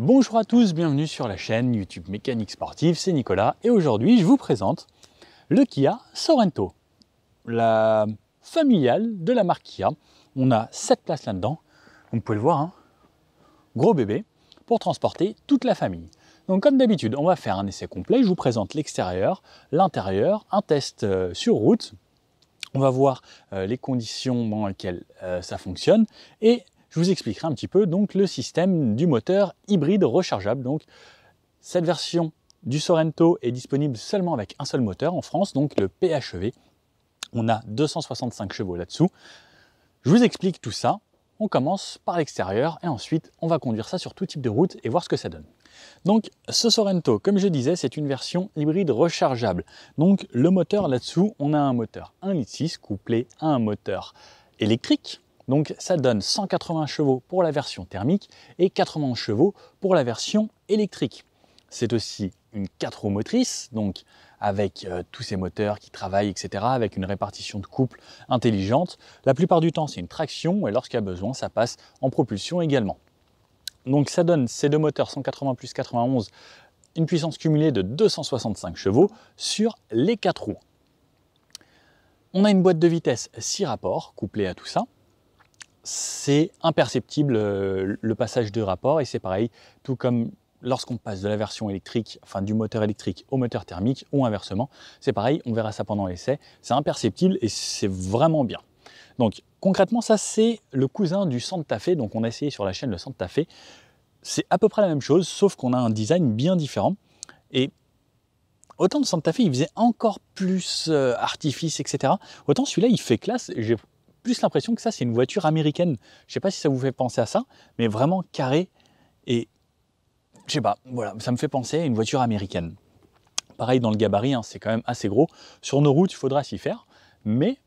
Bonjour à tous, bienvenue sur la chaîne YouTube Mécanique Sportive, c'est Nicolas et aujourd'hui je vous présente le Kia Sorento, la familiale de la marque Kia. On a 7 places là-dedans, vous pouvez le voir, hein, gros bébé, pour transporter toute la famille. Donc comme d'habitude, on va faire un essai complet, je vous présente l'extérieur, l'intérieur, un test sur route, on va voir les conditions dans lesquelles ça fonctionne et je vous expliquerai un petit peu donc le système du moteur hybride rechargeable. Donc cette version du Sorento est disponible seulement avec un seul moteur en France, donc le PHEV. On a 265 chevaux là-dessous. Je vous explique tout ça. On commence par l'extérieur et ensuite on va conduire ça sur tout type de route et voir ce que ça donne. Donc ce Sorento, comme je disais, c'est une version hybride rechargeable. Donc le moteur là-dessous, on a un moteur 1,6 litre couplé à un moteur électrique. Donc ça donne 180 chevaux pour la version thermique et 80 chevaux pour la version électrique. C'est aussi une 4 roues motrices, donc avec tous ces moteurs qui travaillent, etc., avec une répartition de couple intelligente. La plupart du temps, c'est une traction et lorsqu'il y a besoin, ça passe en propulsion également. Donc ça donne ces deux moteurs 180 plus 91, une puissance cumulée de 265 chevaux sur les 4 roues. On a une boîte de vitesse 6 rapports couplée à tout ça. C'est imperceptible le passage de rapport et c'est pareil, tout comme lorsqu'on passe de la version électrique, enfin du moteur électrique au moteur thermique ou inversement, c'est pareil, on verra ça pendant l'essai, c'est imperceptible et c'est vraiment bien. Donc concrètement, ça c'est le cousin du Santa Fe, donc on a essayé sur la chaîne le Santa Fe, c'est à peu près la même chose, sauf qu'on a un design bien différent et autant le Santa Fe il faisait encore plus artifice, etc. Autant celui-là il fait classe, j'ai plus l'impression que ça c'est une voiture américaine. Je sais pas si ça vous fait penser à ça, mais vraiment carré et je sais pas, voilà, ça me fait penser à une voiture américaine. Pareil dans le gabarit, hein, c'est quand même assez gros. Sur nos routes, il faudra s'y faire, mais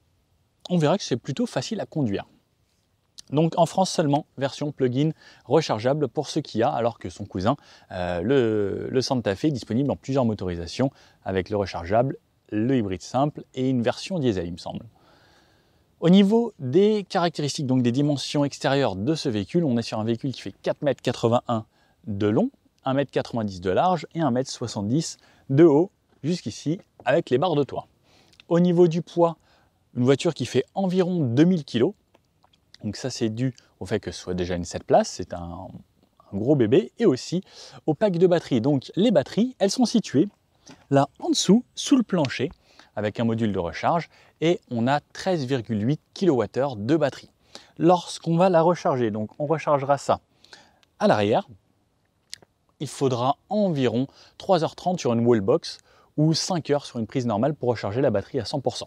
on verra que c'est plutôt facile à conduire. Donc en France seulement, version plug-in rechargeable pour ce qu'il y a, alors que son cousin, le Santa Fe, est disponible en plusieurs motorisations, avec le rechargeable, le hybride simple et une version diesel, il me semble. Au niveau des caractéristiques, donc des dimensions extérieures de ce véhicule, on est sur un véhicule qui fait 4,81 m de long, 1,90 m de large et 1,70 m de haut, jusqu'ici avec les barres de toit. Au niveau du poids, une voiture qui fait environ 2000 kg, donc ça c'est dû au fait que ce soit déjà une 7 places, c'est un gros bébé, et aussi au pack de batterie. Donc les batteries, elles sont situées là en dessous, sous le plancher, avec un module de recharge, et on a 13,8 kWh de batterie. Lorsqu'on va la recharger, donc on rechargera ça à l'arrière, il faudra environ 3h30 sur une wallbox ou 5 h sur une prise normale pour recharger la batterie à 100%.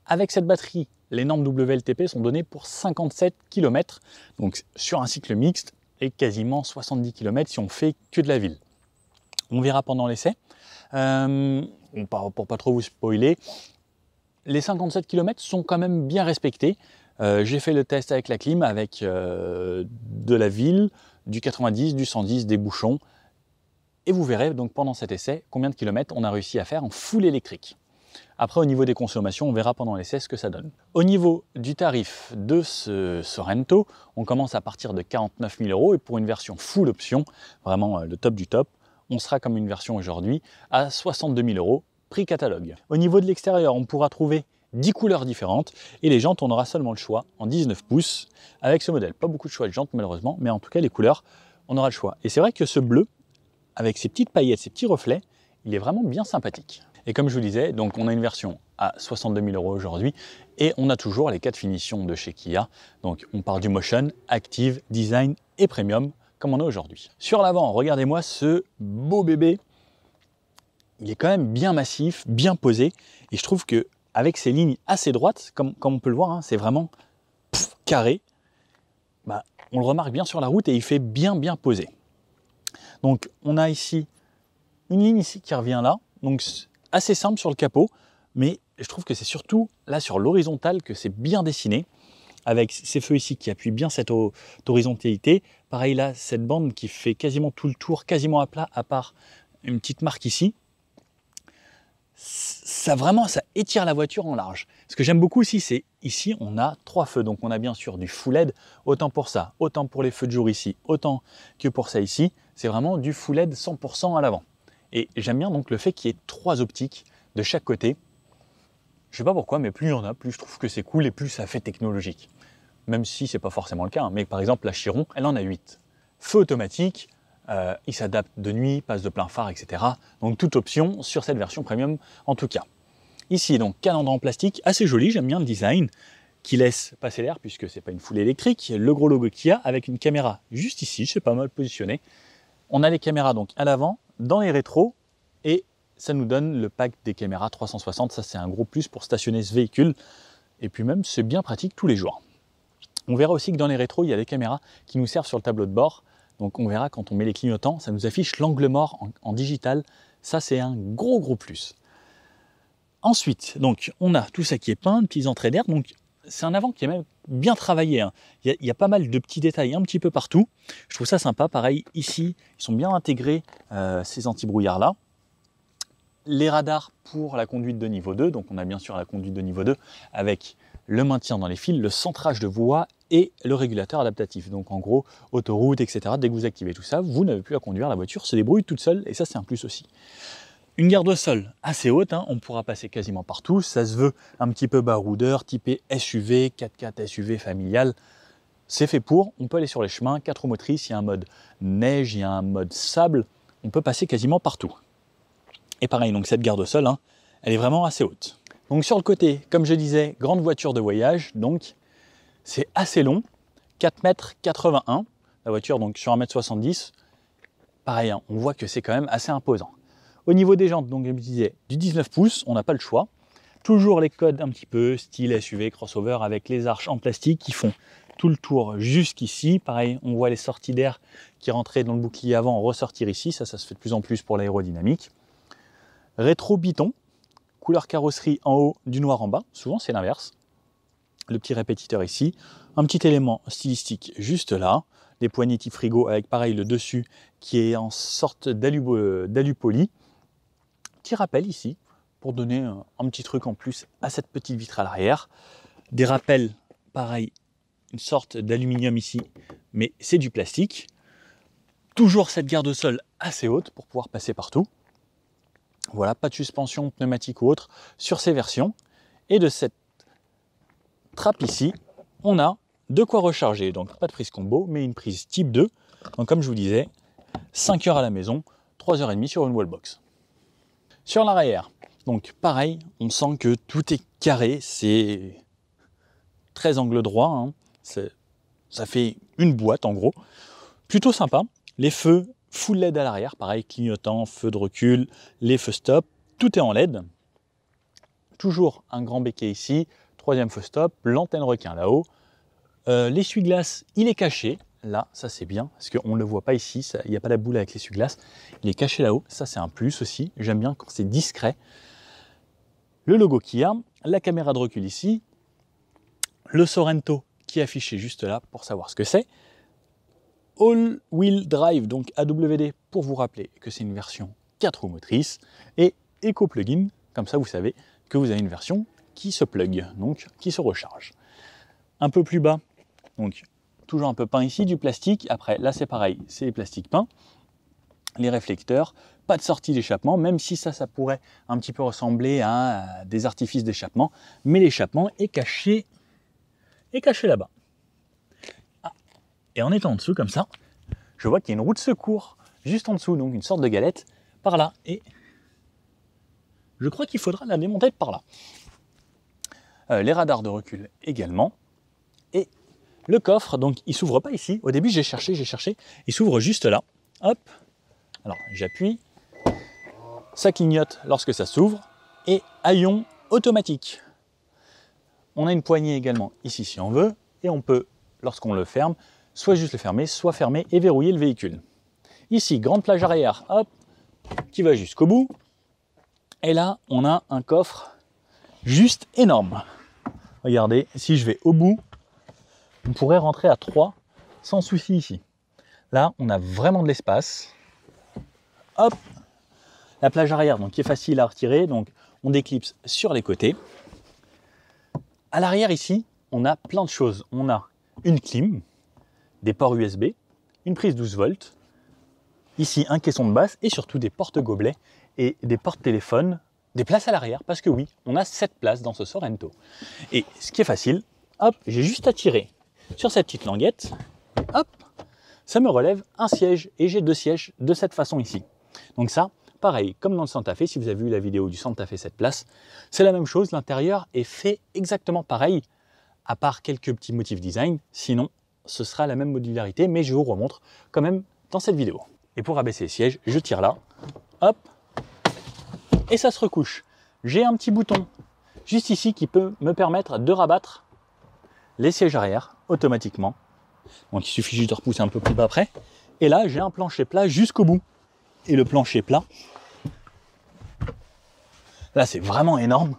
Avec cette batterie, les normes WLTP sont données pour 57 km, donc sur un cycle mixte, et quasiment 70 km si on fait que de la ville. On verra pendant l'essai. Pour pas trop vous spoiler, les 57 km sont quand même bien respectés. J'ai fait le test avec la clim, avec de la ville, du 90, du 110, des bouchons. Et vous verrez donc pendant cet essai combien de kilomètres on a réussi à faire en full électrique. Après au niveau des consommations, on verra pendant l'essai ce que ça donne. Au niveau du tarif de ce Sorento, on commence à partir de 49 000 € et pour une version full option, vraiment le top du top, on sera comme une version aujourd'hui à 62 000 € prix catalogue. Au niveau de l'extérieur, on pourra trouver 10 couleurs différentes et les jantes, on aura seulement le choix en 19 pouces avec ce modèle. Pas beaucoup de choix de jantes malheureusement, mais en tout cas les couleurs, on aura le choix. Et c'est vrai que ce bleu, avec ses petites paillettes, ses petits reflets, il est vraiment bien sympathique. Et comme je vous disais, donc on a une version à 62 000 € aujourd'hui et on a toujours les 4 finitions de chez Kia. Donc on part du Motion, Active, Design et Premium comme on a aujourd'hui. Sur l'avant, regardez-moi ce beau bébé. Il est quand même bien massif, bien posé et je trouve que avec ces lignes assez droites, comme on peut le voir, hein, c'est vraiment carré. Bah, on le remarque bien sur la route et il fait bien posé. Donc on a ici une ligne ici qui revient là, donc assez simple sur le capot, mais je trouve que c'est surtout là sur l'horizontale que c'est bien dessiné, avec ces feux ici qui appuient bien cette horizontalité. Pareil là, cette bande qui fait quasiment tout le tour, quasiment à plat, à part une petite marque ici. ça étire la voiture en large. Ce que j'aime beaucoup aussi, c'est ici on a 3 feux, donc on a bien sûr du full LED, autant pour ça, autant pour les feux de jour ici, autant que pour ça ici, c'est vraiment du full LED 100% à l'avant. Et j'aime bien donc le fait qu'il y ait 3 optiques de chaque côté. Je sais pas pourquoi, mais plus il y en a, plus je trouve que c'est cool et plus ça fait technologique. Même si c'est pas forcément le cas, hein. Mais par exemple la Chiron, elle en a 8. Feu automatique, il s'adapte de nuit, passe de plein phare, etc. Donc toute option sur cette version premium en tout cas. Ici donc calandre en plastique, assez joli, j'aime bien le design, qui laisse passer l'air puisque c'est pas une foule électrique. Le gros logo Kia avec une caméra juste ici, c'est pas mal positionné. On a les caméras donc à l'avant, dans les rétros, et ça nous donne le pack des caméras 360, ça c'est un gros plus pour stationner ce véhicule. Et puis même c'est bien pratique tous les jours. On verra aussi que dans les rétros, il y a des caméras qui nous servent sur le tableau de bord. Donc on verra quand on met les clignotants, ça nous affiche l'angle mort en digital. Ça c'est un gros plus. Ensuite, donc on a tout ça qui est peint, de petites entrées d'air. Donc c'est un avant qui est même bien travaillé, hein. Il y a pas mal de petits détails un petit peu partout. Je trouve ça sympa. Pareil ici, ils sont bien intégrés ces anti-brouillards là. Les radars pour la conduite de niveau 2. Donc on a bien sûr la conduite de niveau 2 avec le maintien dans les fils, le centrage de voie et le régulateur adaptatif. Donc en gros, autoroute, etc. Dès que vous activez tout ça, vous n'avez plus à conduire, la voiture se débrouille toute seule et ça c'est un plus aussi. Une garde au sol assez haute, hein, on pourra passer quasiment partout, ça se veut un petit peu baroudeur, typé SUV, 4x4 SUV familial. C'est fait pour, on peut aller sur les chemins, 4 roues motrices, il y a un mode neige, il y a un mode sable, on peut passer quasiment partout. Et pareil, donc cette garde au sol, hein, elle est vraiment assez haute. Donc sur le côté, comme je disais, grande voiture de voyage, donc c'est assez long, 4,81 m, la voiture donc sur 1,70 m. Pareil, hein, on voit que c'est quand même assez imposant. Au niveau des jantes, donc comme je disais, du 19 pouces, on n'a pas le choix. Toujours les codes un petit peu style SUV, crossover, avec les arches en plastique qui font tout le tour jusqu'ici. Pareil, on voit les sorties d'air qui rentraient dans le bouclier avant ressortir ici, ça se fait de plus en plus pour l'aérodynamique. Rétro biton, couleur carrosserie en haut, du noir en bas, souvent c'est l'inverse. Le petit répétiteur ici, un petit élément stylistique juste là, des poignées type frigo avec pareil le dessus qui est en sorte d'alu poli. Petit rappel ici pour donner un petit truc en plus à cette petite vitre à l'arrière. Des rappels, pareil, une sorte d'aluminium ici, mais c'est du plastique. Toujours cette garde au sol assez haute pour pouvoir passer partout. Voilà, pas de suspension pneumatique ou autre sur ces versions. Et de cette trappe ici, on a de quoi recharger. Donc pas de prise combo, mais une prise type 2. Donc comme je vous disais, 5 heures à la maison, 3h30 sur une wallbox. Sur l'arrière, donc pareil, on sent que tout est carré, c'est très angle droit, hein. Ça fait une boîte en gros. Plutôt sympa. Les feux full LED à l'arrière, pareil, clignotant, feu de recul, les feux stop, tout est en LED. Toujours un grand béquet ici, 3e feu stop, l'antenne requin là-haut. L'essuie-glace, il est caché. Là, ça c'est bien, parce qu'on ne le voit pas ici, il n'y a pas la boule avec l'essuie-glace. Il est caché là-haut, ça c'est un plus aussi. J'aime bien quand c'est discret. Le logo Kia, la caméra de recul ici, le Sorento qui est affiché juste là pour savoir ce que c'est. All-Wheel Drive, donc AWD, pour vous rappeler que c'est une version 4 roues motrices. Et Eco Plugin, comme ça vous savez que vous avez une version qui se plug, donc qui se recharge. Un peu plus bas, donc toujours un peu peint ici, du plastique. Après, là c'est pareil, c'est les plastiques peints. Les réflecteurs, pas de sortie d'échappement, même si ça pourrait un petit peu ressembler à des artifices d'échappement. Mais l'échappement est caché là-bas. Ah. Et en étant en dessous comme ça, je vois qu'il y a une roue de secours juste en dessous, donc une sorte de galette par là. Et je crois qu'il faudra la démonter par là. Les radars de recul également. Et le coffre, donc il s'ouvre pas ici. Au début j'ai cherché, il s'ouvre juste là. Hop, alors j'appuie, ça clignote lorsque ça s'ouvre, et haillon automatique. On a une poignée également ici si on veut, et on peut, lorsqu'on le ferme, soit juste le fermer, soit fermer et verrouiller le véhicule. Ici, grande plage arrière, hop, qui va jusqu'au bout. Et là, on a un coffre juste énorme. Regardez, si je vais au bout, on pourrait rentrer à 3 sans souci ici. Là, on a vraiment de l'espace. Hop, la plage arrière, donc qui est facile à retirer. Donc, on déclipse sur les côtés. À l'arrière ici, on a plein de choses. On a une clim, des ports USB, une prise 12 volts, ici un caisson de basse et surtout des porte-gobelets et des porte-téléphones, des places à l'arrière parce que oui, on a 7 places dans ce Sorento. Et ce qui est facile, hop, j'ai juste à tirer sur cette petite languette, hop, ça me relève un siège et j'ai 2 sièges de cette façon ici. Donc ça, pareil, comme dans le Santa Fe, si vous avez vu la vidéo du Santa Fe 7 places, c'est la même chose, l'intérieur est fait exactement pareil, à part quelques petits motifs design, sinon ce sera la même modularité, mais je vous remontre quand même dans cette vidéo. Et pour abaisser les sièges, je tire là, hop, et ça se recouche. J'ai un petit bouton juste ici qui peut me permettre de rabattre les sièges arrière automatiquement. Donc il suffit juste de repousser un peu plus bas après. Et là, j'ai un plancher plat jusqu'au bout. Et le plancher plat, là c'est vraiment énorme.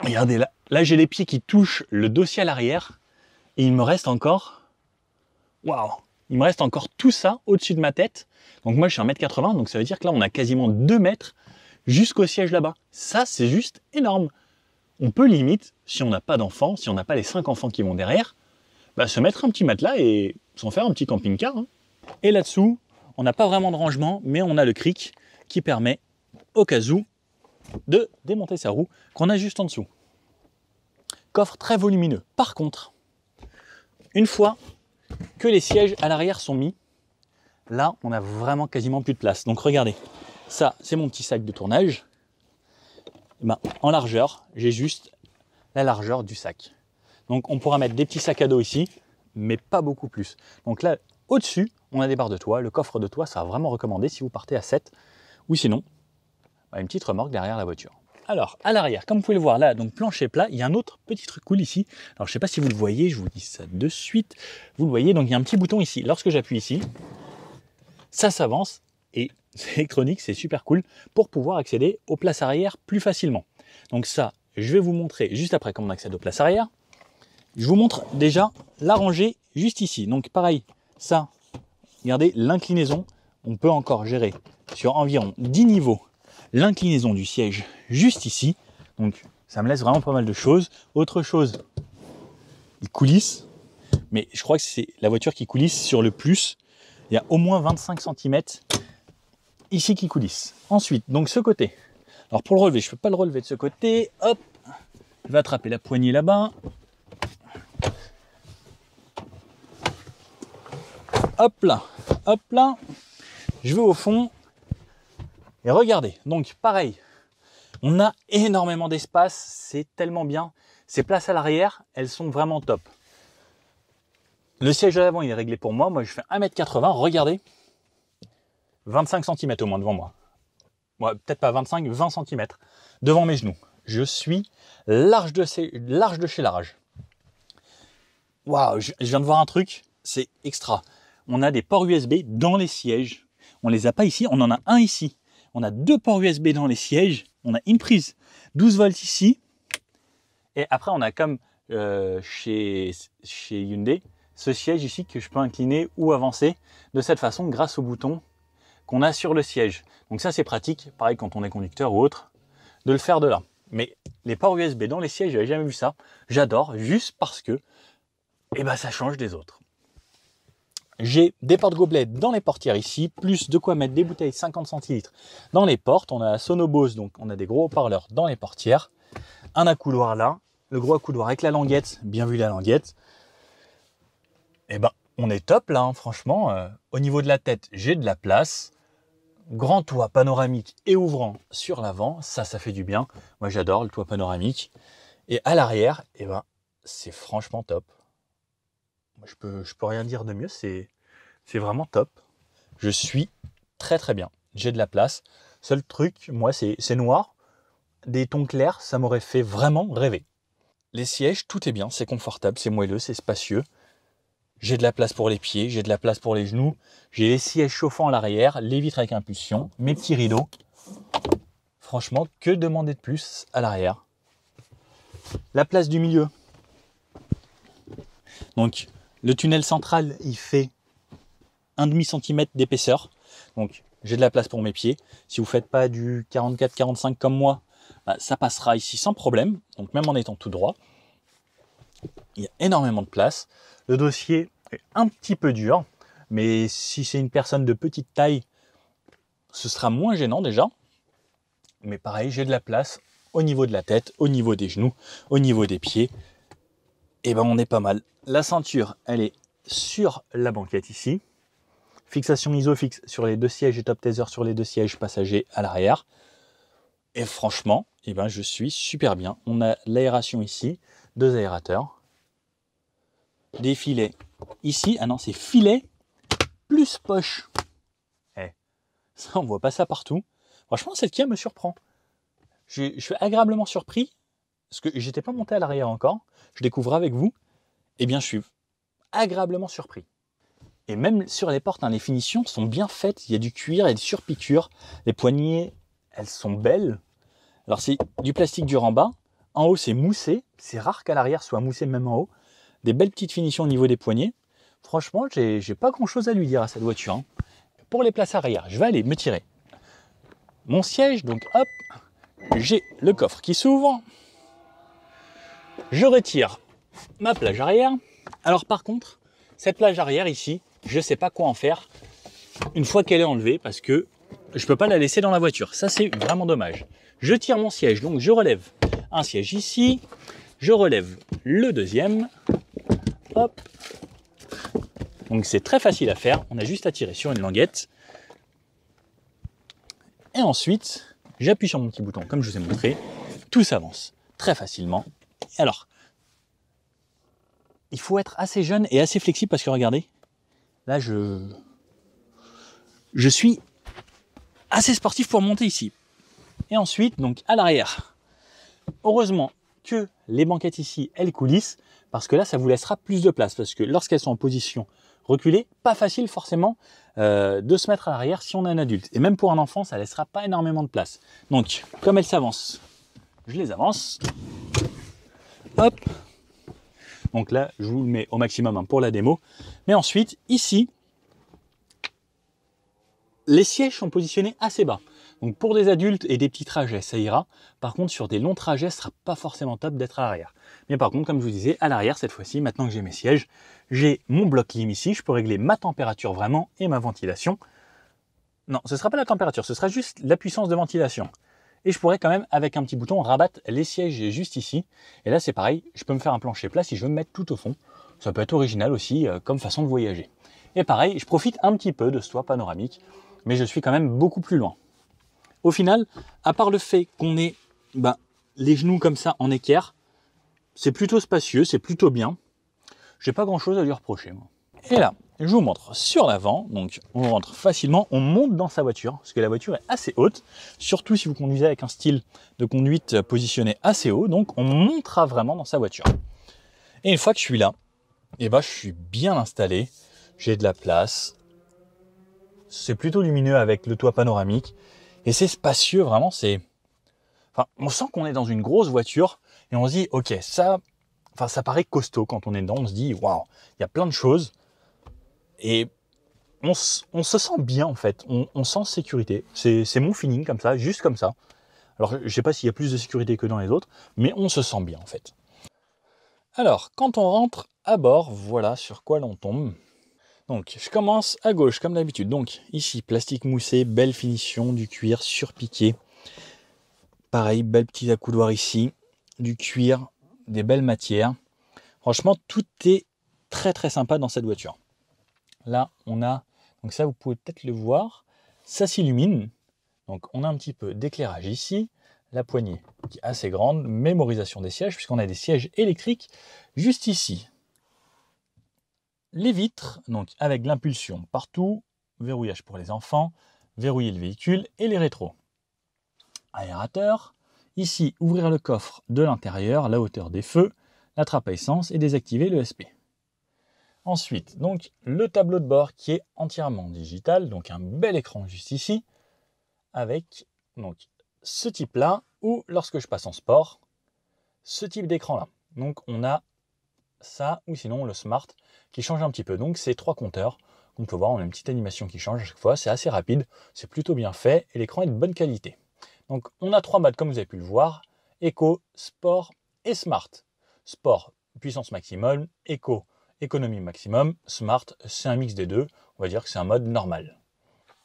Regardez là, là j'ai les pieds qui touchent le dossier à l'arrière. Et il me reste encore, waouh, il me reste encore tout ça au-dessus de ma tête. Donc moi je suis 1,80 m, donc ça veut dire que là on a quasiment 2 mètres jusqu'au siège là-bas. Ça c'est juste énorme. On peut limite, si on n'a pas d'enfants, si on n'a pas les 5 enfants qui vont derrière, bah, se mettre un petit matelas et s'en faire un petit camping-car. Hein. Et là-dessous, on n'a pas vraiment de rangement, mais on a le cric qui permet, au cas où, de démonter sa roue qu'on a juste en dessous. Coffre très volumineux. Par contre, une fois que les sièges à l'arrière sont mis, là, on a vraiment quasiment plus de place. Donc regardez, ça, c'est mon petit sac de tournage. Ben, en largeur, j'ai juste la largeur du sac. Donc on pourra mettre des petits sacs à dos ici, mais pas beaucoup plus. Donc là, au-dessus, on a des barres de toit. Le coffre de toit, ça va vraiment recommandé si vous partez à 7. Ou sinon, une petite remorque derrière la voiture. Alors, à l'arrière, comme vous pouvez le voir là, donc plancher plat, il y a un autre petit truc cool ici. Alors, je ne sais pas si vous le voyez, je vous dis ça de suite. Vous le voyez, donc il y a un petit bouton ici. Lorsque j'appuie ici, ça s'avance et c'est électronique, c'est super cool pour pouvoir accéder aux places arrière plus facilement. Donc ça, je vais vous montrer juste après comment on accède aux places arrière. Je vous montre déjà la rangée juste ici. Donc pareil, ça, regardez l'inclinaison. On peut encore gérer sur environ 10 niveaux l'inclinaison du siège juste ici. Donc ça me laisse vraiment pas mal de choses. Autre chose, il coulisse. Mais je crois que c'est la voiture qui coulisse sur le plus. Il y a au moins 25 cm ici qui coulisse. Ensuite, donc ce côté. Alors pour le relever, je ne peux pas le relever de ce côté. Hop, je vais attraper la poignée là-bas. Hop là, je vais au fond et regardez, donc pareil, on a énormément d'espace, c'est tellement bien, ces places à l'arrière, elles sont vraiment top. Le siège à l'avant, il est réglé pour moi, je fais 1,80 m, regardez, 25 cm au moins devant moi, peut-être pas 25, 20 cm devant mes genoux, je suis large de chez large. Waouh, je viens de voir un truc, c'est extra. On a des ports USB dans les sièges. On les a pas ici, on en a un ici. On a 2 ports USB dans les sièges. On a une prise 12 volts ici. Et après, on a comme chez Hyundai, ce siège ici que je peux incliner ou avancer de cette façon grâce au bouton qu'on a sur le siège. Donc ça, c'est pratique, pareil quand on est conducteur ou autre, de le faire de là. Mais les ports USB dans les sièges, j'avais jamais vu ça. J'adore, juste parce que ça change des autres. J'ai des porte-gobelets dans les portières ici, plus de quoi mettre des bouteilles 50 centilitres dans les portes. On a la Sonobose, donc on a des gros haut-parleurs dans les portières. Un accoudoir là, le gros accoudoir avec la languette, bien vu la languette. On est top là, hein, franchement. Au niveau de la tête, j'ai de la place. Grand toit panoramique et ouvrant sur l'avant, ça fait du bien. Moi j'adore le toit panoramique. Et à l'arrière, c'est franchement top. Je peux rien dire de mieux, c'est vraiment top. Je suis très très bien. J'ai de la place. Seul truc, moi, c'est noir. Des tons clairs, ça m'aurait fait vraiment rêver. Les sièges, tout est bien, c'est confortable, c'est moelleux, c'est spacieux. J'ai de la place pour les pieds, j'ai de la place pour les genoux. J'ai les sièges chauffants à l'arrière, les vitres avec impulsion, mes petits rideaux. Franchement, que demander de plus à l'arrière? La place du milieu. Donc, le tunnel central, il fait 1,5 cm d'épaisseur. Donc, j'ai de la place pour mes pieds. Si vous ne faites pas du 44-45 comme moi, bah, ça passera ici sans problème. Donc même en étant tout droit, il y a énormément de place. Le dossier est un petit peu dur, mais si c'est une personne de petite taille, ce sera moins gênant déjà. Mais pareil, j'ai de la place au niveau de la tête, au niveau des genoux, au niveau des pieds. Et ben on est pas mal. La ceinture, elle est sur la banquette ici. Fixation isofix sur les deux sièges et top taser sur les deux sièges passagers à l'arrière. Et franchement, eh ben je suis super bien. On a l'aération ici, deux aérateurs. Des filets ici. Ah non, c'est filet plus poche. Eh, ça, on voit pas ça partout. Franchement, cette Kia me surprend. Je suis agréablement surpris, parce que j'étais pas monté à l'arrière encore. Je découvre avec vous. Eh bien, je suis agréablement surpris. Et même sur les portes, hein, les finitions sont bien faites. Il y a du cuir et des surpiqûres. Les poignées, elles sont belles. Alors, c'est du plastique dur en bas. En haut, c'est moussé. C'est rare qu'à l'arrière soit moussé même en haut. Des belles petites finitions au niveau des poignets. Franchement, j'ai pas grand chose à lui dire à cette voiture. Hein. Pour les places arrière, je vais aller me tirer mon siège. Donc, hop, j'ai le coffre qui s'ouvre. Je retire ma plage arrière. Alors, par contre, cette plage arrière ici, je ne sais pas quoi en faire une fois qu'elle est enlevée parce que je ne peux pas la laisser dans la voiture. Ça, c'est vraiment dommage. Je tire mon siège, donc je relève un siège ici. Je relève le deuxième. Hop. Donc, c'est très facile à faire. On a juste à tirer sur une languette. Et ensuite, j'appuie sur mon petit bouton, comme je vous ai montré. Tout s'avance très facilement. Et alors, il faut être assez jeune et assez flexible parce que regardez, là, je suis assez sportif pour monter ici. Et ensuite, donc à l'arrière, heureusement que les banquettes ici, elles coulissent, parce que là, ça vous laissera plus de place, parce que lorsqu'elles sont en position reculée, pas facile forcément de se mettre à l'arrière si on est un adulte. Et même pour un enfant, ça laissera pas énormément de place. Donc, comme elles s'avancent, je les avance. Hop. Donc là, je vous le mets au maximum hein, pour la démo. Mais ensuite, ici, les sièges sont positionnés assez bas. Donc pour des adultes et des petits trajets, ça ira. Par contre, sur des longs trajets, ce ne sera pas forcément top d'être à l'arrière. Mais par contre, comme je vous disais, à l'arrière, cette fois-ci, maintenant que j'ai mes sièges, j'ai mon bloc clim ici. Je peux régler ma température vraiment et ma ventilation. Non, ce ne sera pas la température, ce sera juste la puissance de ventilation. Et je pourrais quand même, avec un petit bouton, rabattre les sièges juste ici. Et là, c'est pareil, je peux me faire un plancher plat si je veux me mettre tout au fond. Ça peut être original aussi comme façon de voyager. Et pareil, je profite un petit peu de ce toit panoramique, mais je suis quand même beaucoup plus loin. Au final, à part le fait qu'on ait les genoux comme ça en équerre, c'est plutôt spacieux, c'est plutôt bien. J'ai pas grand chose à lui reprocher, moi. Et là, je vous montre sur l'avant, donc on rentre facilement, on monte dans sa voiture, parce que la voiture est assez haute, surtout si vous conduisez avec un style de conduite positionné assez haut, donc on montera vraiment dans sa voiture. Et une fois que je suis là, je suis bien installé, j'ai de la place, c'est plutôt lumineux avec le toit panoramique, et c'est spacieux, vraiment, on sent qu'on est dans une grosse voiture, et on se dit, ok, ça paraît costaud quand on est dedans, on se dit, waouh, il y a plein de choses, et on se sent bien en fait, on sent sécurité. C'est mon feeling comme ça, juste comme ça. Alors je sais pas s'il y a plus de sécurité que dans les autres, mais on se sent bien en fait. Alors quand on rentre à bord, voilà sur quoi l'on tombe. Donc je commence à gauche comme d'habitude. Donc ici, plastique moussé, belle finition, du cuir surpiqué. Pareil, belle petite accoudoir ici, du cuir, des belles matières. Franchement, tout est très très sympa dans cette voiture. Là, on a, donc ça vous pouvez peut-être le voir, ça s'illumine. Donc on a un petit peu d'éclairage ici, la poignée qui est assez grande, mémorisation des sièges, puisqu'on a des sièges électriques juste ici. Les vitres, donc avec l'impulsion partout, verrouillage pour les enfants, verrouiller le véhicule et les rétros. Aérateur, ici ouvrir le coffre de l'intérieur, la hauteur des feux, la trappe à essence et désactiver l'ESP. Ensuite, donc le tableau de bord qui est entièrement digital, donc un bel écran juste ici, avec donc ce type-là, ou lorsque je passe en sport, ce type d'écran-là. Donc on a ça, ou sinon le Smart, qui change un petit peu. Donc c'est 3 compteurs qu'on peut voir, on a une petite animation qui change à chaque fois, c'est assez rapide, c'est plutôt bien fait, et l'écran est de bonne qualité. Donc on a 3 modes comme vous avez pu le voir, Eco, Sport et Smart. Sport, puissance maximum, Eco, économie maximum, Smart, c'est un mix des deux, on va dire que c'est un mode normal.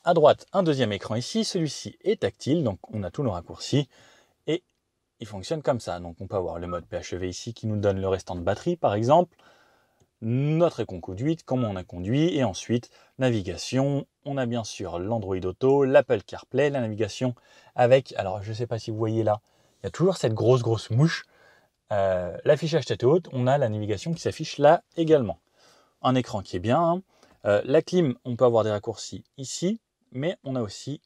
À droite, un deuxième écran ici, celui-ci est tactile, donc on a tous nos raccourcis et il fonctionne comme ça. Donc on peut avoir le mode PHEV ici qui nous donne le restant de batterie par exemple, notre conduite, comment on a conduit, et ensuite navigation. On a bien sûr l'Android Auto, l'Apple CarPlay, la navigation avec, alors je ne sais pas si vous voyez là, il y a toujours cette grosse mouche. L'affichage tête haute, on a la navigation qui s'affiche là également. Un écran qui est bien. Hein. La clim, on peut avoir des raccourcis ici, mais on a aussi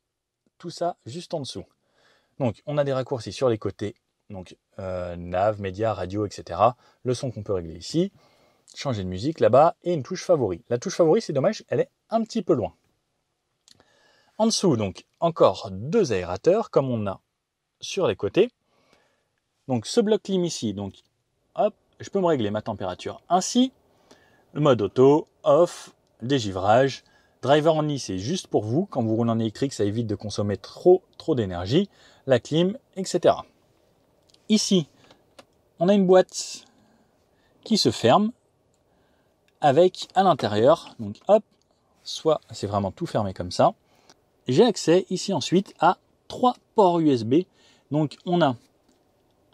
tout ça juste en dessous. Donc on a des raccourcis sur les côtés, donc nav, média, radio, etc. Le son qu'on peut régler ici. Changer de musique là-bas et une touche favori. La touche favori, c'est dommage, elle est un petit peu loin. En dessous, donc, encore 2 aérateurs, comme on a sur les côtés. Donc, ce bloc clim ici, donc, hop, je peux me régler ma température ainsi. Le mode auto, off, dégivrage. Driver only, c'est juste pour vous. Quand vous roulez en électrique, ça évite de consommer trop d'énergie. La clim, etc. Ici, on a une boîte qui se ferme avec à l'intérieur, donc hop, soit c'est vraiment tout fermé comme ça. J'ai accès ici ensuite à 3 ports USB. Donc on a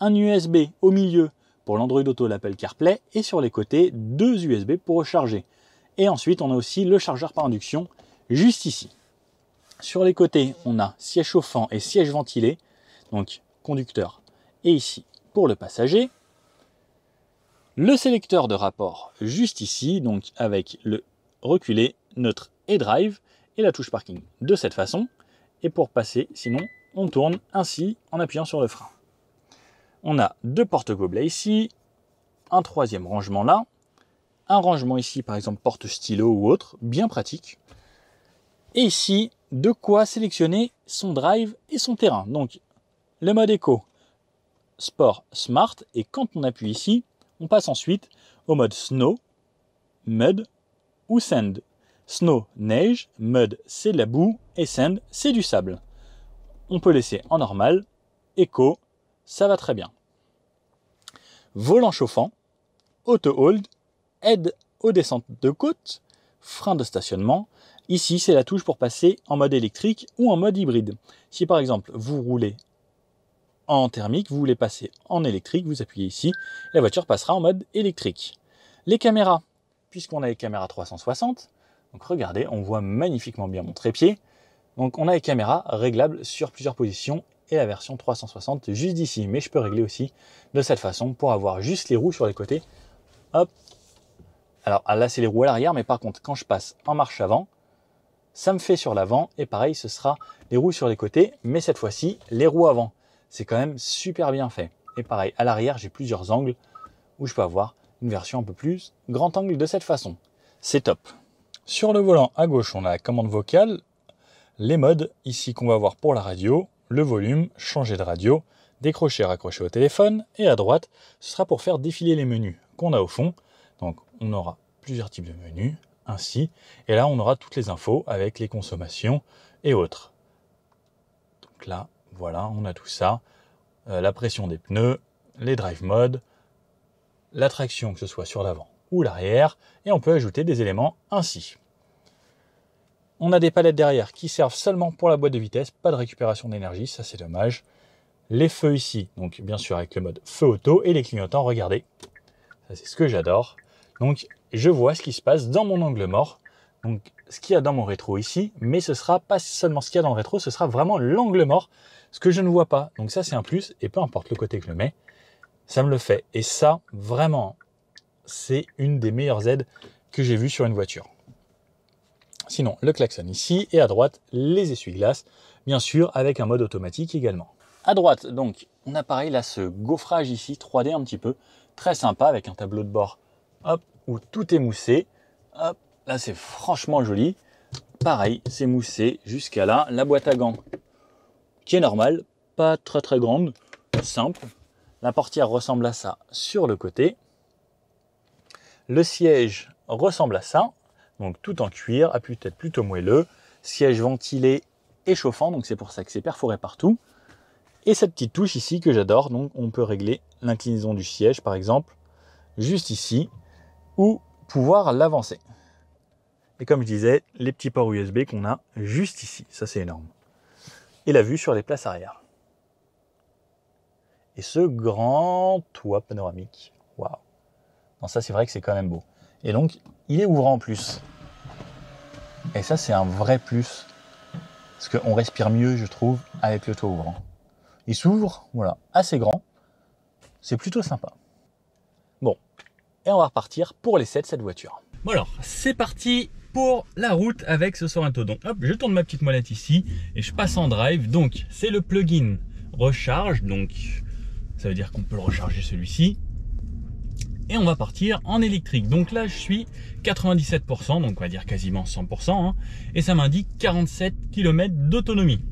un USB au milieu pour l'Android Auto, l'Apple CarPlay, et sur les côtés 2 USB pour recharger. Et ensuite on a aussi le chargeur par induction juste ici. Sur les côtés on a siège chauffant et siège ventilé, donc conducteur, et ici pour le passager. Le sélecteur de rapport juste ici, donc avec le reculé, neutre et drive, et la touche parking de cette façon. Et pour passer, sinon, on tourne ainsi en appuyant sur le frein. On a 2 porte-gobelets ici, un 3e rangement là, un rangement ici, par exemple porte-stylo ou autre, bien pratique. Et ici, de quoi sélectionner son drive et son terrain. Donc, le mode éco, sport, smart, et quand on appuie ici, on passe ensuite au mode Snow, Mud ou Sand. Snow, neige, Mud, c'est de la boue, et Sand, c'est du sable. On peut laisser en normal, Eco, ça va très bien. Volant chauffant, Auto Hold, aide aux descentes de côte, frein de stationnement. Ici, c'est la touche pour passer en mode électrique ou en mode hybride. Si par exemple, vous roulez en thermique, vous voulez passer en électrique, vous appuyez ici, la voiture passera en mode électrique. Les caméras, puisqu'on a les caméras 360, donc regardez, on voit magnifiquement bien mon trépied. Donc on a les caméras réglables sur plusieurs positions et la version 360 juste d'ici. Mais je peux régler aussi de cette façon pour avoir juste les roues sur les côtés. Hop. Alors là c'est les roues à l'arrière, mais par contre quand je passe en marche avant, ça me fait sur l'avant et pareil ce sera les roues sur les côtés, mais cette fois-ci les roues avant. C'est quand même super bien fait. Et pareil, à l'arrière, j'ai plusieurs angles où je peux avoir une version un peu plus grand angle de cette façon. C'est top. Sur le volant à gauche, on a la commande vocale, les modes ici qu'on va voir pour la radio, le volume, changer de radio, décrocher, raccrocher au téléphone. Et à droite, ce sera pour faire défiler les menus qu'on a au fond. Donc on aura plusieurs types de menus, ainsi. Et là, on aura toutes les infos avec les consommations et autres. Donc là, voilà, on a tout ça. La pression des pneus, les drive modes, la traction que ce soit sur l'avant ou l'arrière, et on peut ajouter des éléments ainsi. On a des palettes derrière qui servent seulement pour la boîte de vitesse, pas de récupération d'énergie, ça c'est dommage. Les feux ici, donc bien sûr avec le mode feu auto, et les clignotants, regardez, ça c'est ce que j'adore. Donc je vois ce qui se passe dans mon angle mort, donc ce qu'il y a dans mon rétro ici, mais ce sera pas seulement ce qu'il y a dans le rétro, ce sera vraiment l'angle mort, ce que je ne vois pas. Donc ça c'est un plus, et peu importe le côté que je le mets, ça me le fait. Et ça, vraiment, c'est une des meilleures aides que j'ai vues sur une voiture. Sinon, le klaxon ici, et à droite, les essuie-glaces, bien sûr, avec un mode automatique également. À droite, donc, on a pareil là ce gaufrage ici, 3D un petit peu, très sympa, avec un tableau de bord, hop, où tout est moussé. Hop, là c'est franchement joli. Pareil, c'est moussé jusqu'à là. La boîte à gants, qui est normale, pas très grande, simple. La portière ressemble à ça sur le côté. Le siège ressemble à ça, donc tout en cuir, à peut-être plutôt moelleux. Siège ventilé et chauffant, donc c'est pour ça que c'est perforé partout. Et cette petite touche ici que j'adore, donc on peut régler l'inclinaison du siège par exemple, juste ici, ou pouvoir l'avancer. Et comme je disais, les petits ports USB qu'on a juste ici, ça c'est énorme. Et la vue sur les places arrière. Et ce grand toit panoramique, waouh. Non, ça c'est vrai que c'est quand même beau. Et donc, il est ouvrant en plus. Et ça c'est un vrai plus. Parce qu'on respire mieux, je trouve, avec le toit ouvrant. Il s'ouvre, voilà, assez grand. C'est plutôt sympa. Bon, et on va repartir pour l'essai de cette voiture. Bon alors, c'est parti pour la route avec ce Sorento. Donc hop, je tourne ma petite molette ici et je passe en drive. Donc c'est le plugin recharge, donc ça veut dire qu'on peut le recharger celui-ci. Et on va partir en électrique. Donc là je suis 97%, donc on va dire quasiment 100%, hein, et ça m'indique 47 km d'autonomie.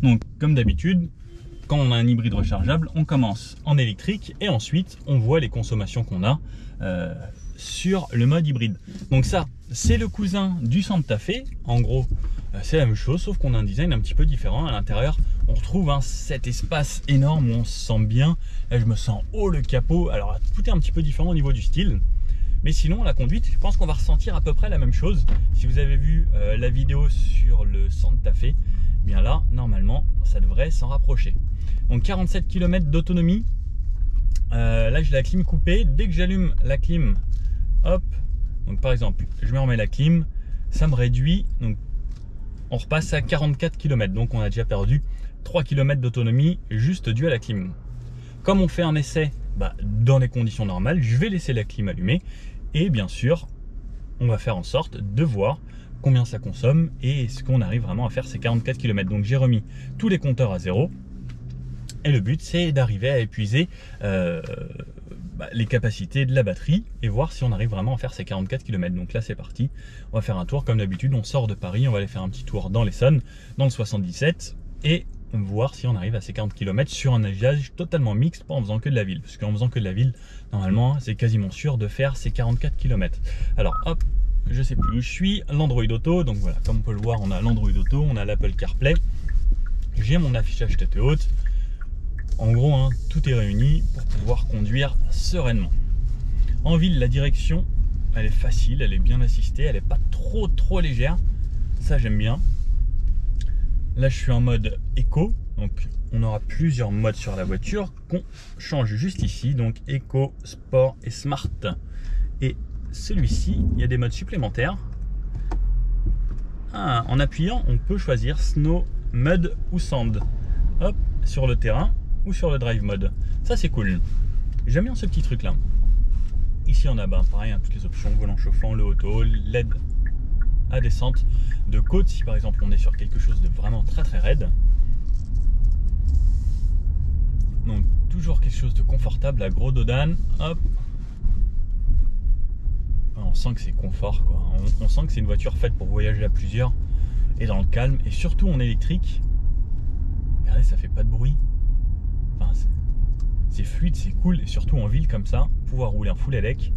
Donc comme d'habitude, quand on a un hybride rechargeable, on commence en électrique et ensuite on voit les consommations qu'on a sur le mode hybride. Donc ça, c'est le cousin du Santa Fe. En gros, c'est la même chose, sauf qu'on a un design un petit peu différent. À l'intérieur, on retrouve cet espace énorme où on se sent bien. Là, je me sens haut le capot. Alors, tout est un petit peu différent au niveau du style. Mais sinon, la conduite, je pense qu'on va ressentir à peu près la même chose. Si vous avez vu la vidéo sur le Santa Fe, bien là, normalement, ça devrait s'en rapprocher. Donc 47 km d'autonomie. Là, j'ai la clim coupée. Dès que j'allume la clim, hop, donc par exemple, je me remets la clim, ça me réduit, donc on repasse à 44 km. Donc on a déjà perdu 3 km d'autonomie juste dû à la clim. Comme on fait un essai dans les conditions normales, je vais laisser la clim allumée. Et bien sûr, on va faire en sorte de voir combien ça consomme et est-ce qu'on arrive vraiment à faire ces 44 km. Donc j'ai remis tous les compteurs à zéro. Et le but, c'est d'arriver à épuiser les capacités de la batterie et voir si on arrive vraiment à faire ces 44 km. Donc là, c'est parti. On va faire un tour comme d'habitude. On sort de Paris, on va aller faire un petit tour dans l'Essonne, dans le 77 et voir si on arrive à ces 40 km sur un usage totalement mixte, pas en faisant que de la ville. Parce qu'en faisant que de la ville, normalement, c'est quasiment sûr de faire ces 44 km. Alors, hop, je sais plus où je suis. L'Android Auto. Donc voilà, comme on peut le voir, on a l'Android Auto, on a l'Apple CarPlay. J'ai mon affichage tête haute. En gros, hein, tout est réuni pour pouvoir conduire sereinement. En ville, la direction, elle est facile, elle est bien assistée, elle n'est pas trop légère. Ça, j'aime bien. Là, je suis en mode éco. Donc, on aura plusieurs modes sur la voiture qu'on change juste ici. Donc, éco, sport et smart. Et celui-ci, il y a des modes supplémentaires. En appuyant, on peut choisir snow, mud ou sand. Hop, sur le terrain ou sur le drive mode. Ça c'est cool. J'aime bien ce petit truc là. Ici on a pareil, toutes les options, volant chauffant, le auto, l'aide à descente de côte si par exemple on est sur quelque chose de vraiment très raide. Donc toujours quelque chose de confortable, à gros dodane. Hop. On sent que c'est confort quoi. On sent que c'est une voiture faite pour voyager à plusieurs et dans le calme et surtout en électrique. Regardez, ça fait pas de bruit. Enfin, c'est fluide, c'est cool et surtout en ville comme ça, pouvoir rouler en full élec,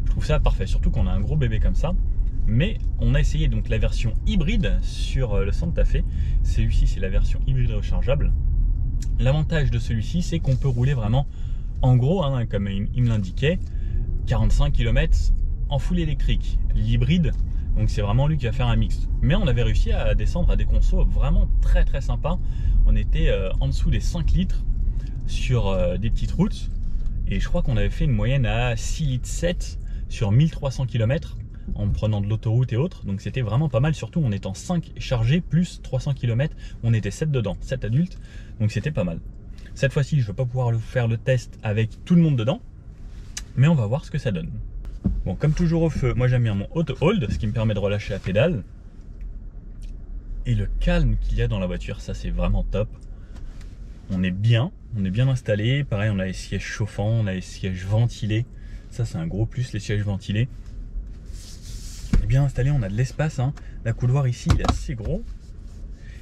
je trouve ça parfait, surtout qu'on a un gros bébé comme ça. Mais on a essayé donc la version hybride sur le Santa Fe. Celui-ci, c'est la version hybride rechargeable. L'avantage de celui-ci, c'est qu'on peut rouler vraiment en gros, hein, comme il me l'indiquait, 45 km en full électrique. L'hybride, donc c'est vraiment lui qui va faire un mix. Mais on avait réussi à descendre à des consos vraiment très sympas. On était en dessous des 5 litres sur des petites routes. Et je crois qu'on avait fait une moyenne à 6,7 litres sur 1300 km en prenant de l'autoroute et autres. Donc c'était vraiment pas mal, surtout en étant 5 chargés plus 300 km. On était 7 dedans, 7 adultes. Donc c'était pas mal. Cette fois-ci, je ne vais pas pouvoir faire le test avec tout le monde dedans. Mais on va voir ce que ça donne. Bon, comme toujours au feu, moi j'aime bien mon auto hold, ce qui me permet de relâcher la pédale. Et le calme qu'il y a dans la voiture, ça c'est vraiment top. On est bien installé. Pareil, on a les sièges chauffants, on a les sièges ventilés. Ça c'est un gros plus, les sièges ventilés. On est bien installé, on a de l'espace, hein. La couloir ici, il est assez gros.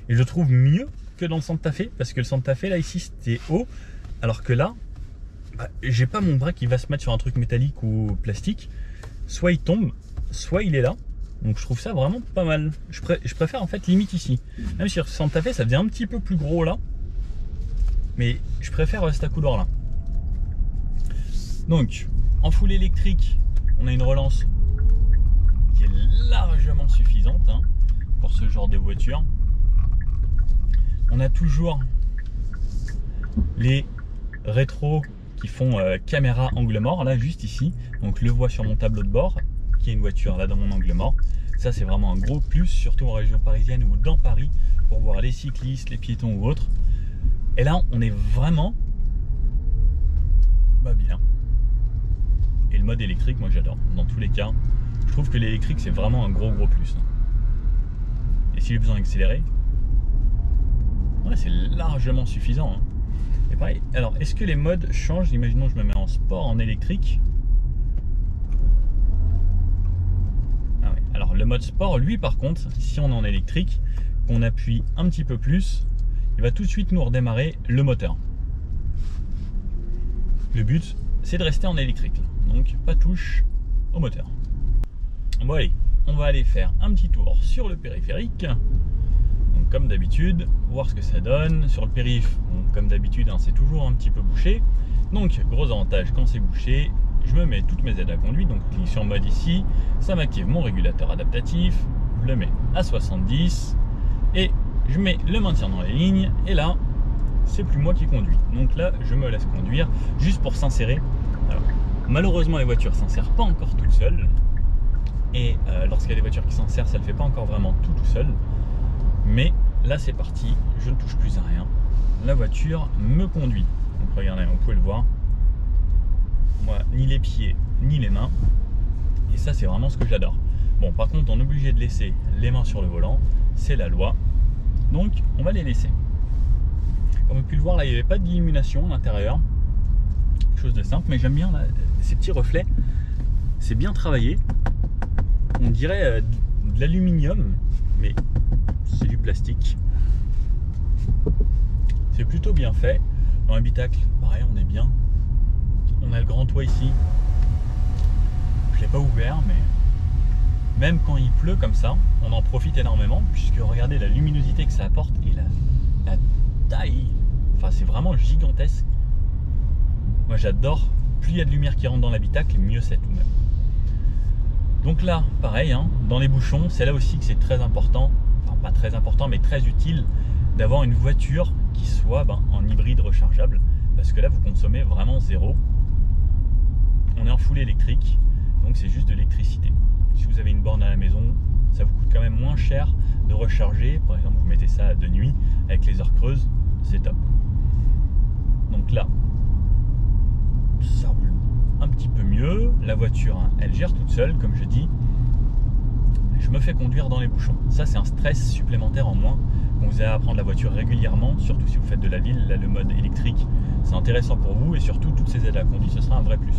Et je trouve mieux que dans le Santa Fe, parce que le Santa Fe là ici c'était haut, alors que là, j'ai pas mon bras qui va se mettre sur un truc métallique ou plastique. Soit il tombe, soit il est là. Donc je trouve ça vraiment pas mal. Je préfère en fait limite ici. Même sur Santa Fe, ça devient un petit peu plus gros là. Mais je préfère cette accoudoir-là. Donc, en full électrique, on a une relance qui est largement suffisante hein, pour ce genre de voiture. On a toujours les rétros qui font caméra angle mort, là juste ici. Donc je le vois sur mon tableau de bord, qui est une voiture là dans mon angle mort. Ça c'est vraiment un gros plus, surtout en région parisienne ou dans Paris, pour voir les cyclistes, les piétons ou autres. Et là on est vraiment bien. Et le mode électrique, moi j'adore. Dans tous les cas, je trouve que l'électrique c'est vraiment un gros plus. Et si j'ai besoin d'accélérer, ouais, c'est largement suffisant. Hein. Et pareil, alors est-ce que les modes changent? Imaginons que je me mets en sport, en électrique. Ah ouais. Alors le mode sport, lui par contre, si on est en électrique, qu'on appuie un petit peu plus, il va tout de suite nous redémarrer le moteur. Le but, c'est de rester en électrique. Donc pas touche au moteur. Bon allez, on va aller faire un petit tour sur le périphérique. Donc comme d'habitude, voir ce que ça donne. Sur le périph', comme d'habitude, hein, c'est toujours un petit peu bouché. Donc gros avantage quand c'est bouché, je me mets toutes mes aides à conduite. Donc clique sur mode ici, ça m'active mon régulateur adaptatif. Je le mets à 70 et je mets le maintien dans les lignes. Et là, c'est plus moi qui conduis. Donc là, je me laisse conduire juste pour s'insérer. Alors, malheureusement, les voitures ne s'insèrent pas encore toutes seules. Et lorsqu'il y a des voitures qui s'insèrent, ça ne le fait pas encore vraiment tout seul. Mais là, c'est parti. Je ne touche plus à rien. La voiture me conduit. Donc regardez, vous pouvez le voir. Moi, ni les pieds, ni les mains. Et ça, c'est vraiment ce que j'adore. Bon, par contre, on est obligé de laisser les mains sur le volant. C'est la loi. Donc, on va les laisser. Comme vous pouvez le voir, là, il n'y avait pas d'illumination à l'intérieur. Quelque chose de simple, mais j'aime bien là, ces petits reflets. C'est bien travaillé. On dirait de l'aluminium, mais c'est du plastique. C'est plutôt bien fait. Dans l'habitacle, pareil, on est bien. On a le grand toit ici. Je ne l'ai pas ouvert, mais même quand il pleut comme ça, on en profite énormément, puisque regardez la luminosité que ça apporte et la taille. Enfin, c'est vraiment gigantesque. Moi, j'adore. Plus il y a de lumière qui rentre dans l'habitacle, mieux c'est tout de même. Donc là, pareil, hein, dans les bouchons, c'est là aussi que c'est très important, enfin pas très important, mais très utile d'avoir une voiture qui soit en hybride rechargeable, parce que là, vous consommez vraiment zéro. On est en full électrique, donc c'est juste de l'électricité. Si vous avez une borne à la maison, ça vous coûte quand même moins cher de recharger. Par exemple, vous mettez ça de nuit avec les heures creuses, c'est top. Donc là, ça roule un petit peu mieux. La voiture, hein, elle gère toute seule, comme je dis. Je me fais conduire dans les bouchons. Ça, c'est un stress supplémentaire en moins. Quand vous allez apprendre la voiture régulièrement, surtout si vous faites de la ville, là, le mode électrique, c'est intéressant pour vous. Et surtout, toutes ces aides à la conduite, ce sera un vrai plus.